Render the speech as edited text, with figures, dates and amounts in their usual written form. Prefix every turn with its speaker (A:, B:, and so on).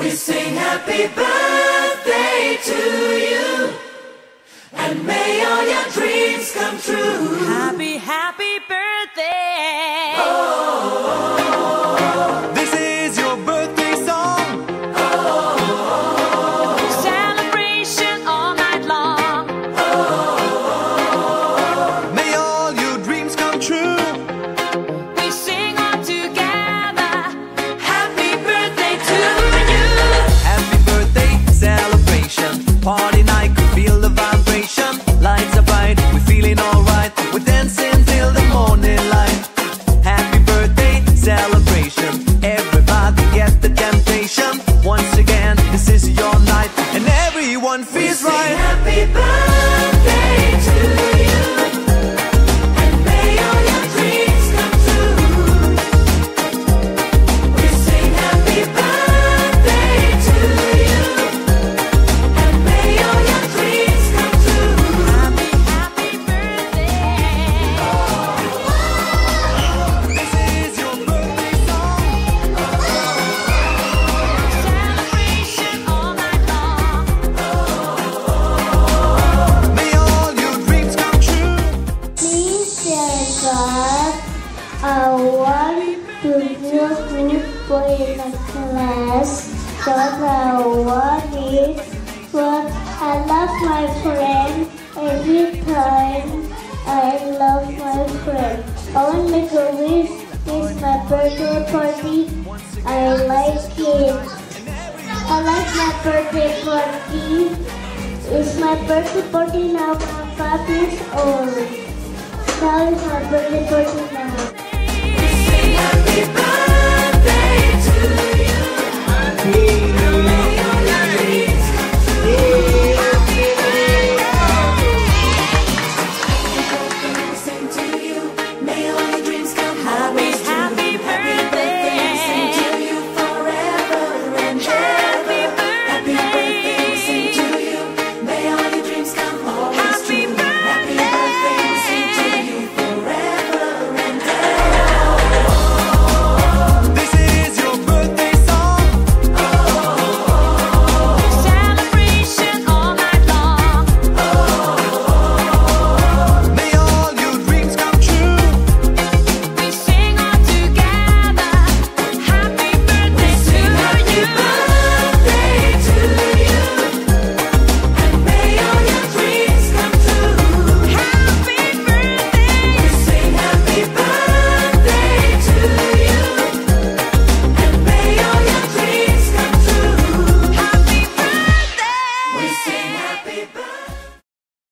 A: We sing happy birthday to you, and may all your dreams come true.
B: Happy, happy birthday.
C: This is your birthday song.
B: Celebration all night long.
C: May all your dreams come true.
B: We sing all together. Happy birthday to you.
C: Happy birthday celebration. Party night, could feel the vibration. Lights are bright, we're feeling alright. We're dancing till the morning light. Happy birthday celebration. Everybody get the temptation. Once again, this is your night, and everyone feels
A: We sing
C: right.
A: happy birthday to you, and may all your dreams come true. We sing happy birthday to you, and may all your dreams come true.
B: Happy, happy birthday.
C: This is your birthday song.
B: Celebration all night long.
C: May all your dreams come true.
D: Please tell God I want to be a good boy in the class. But I want it. But I love my friend every time. I love my friend. I want to make a wish. It's my birthday party. I like it. I like my birthday party. It's my birthday party now. I'm 5 years old. Now it's my birthday party now.
A: We sing happy birthday to you, and may all your dreams come true. Happy birthday, we sing to you. May all your dreams come
B: Happy,
A: always true.
B: happy birthday.
A: We sing to you forever and
B: Happy
A: ever. Happy birthday, we sing to you. May all your dreams come always
B: Happy
A: true. Happy
B: birthday.
A: birthday, we sing to you forever and ever.
C: This is your birthday song.
B: Celebration all night long.
C: May all your dreams come true.
B: We sing all together. Happy birthday to
A: Happy
B: you.
A: birthday to you, and may all your dreams come true.
B: Happy birthday.
A: We sing happy birthday to you, and may all your dreams come true.
B: Happy birthday.
A: We sing happy birthday.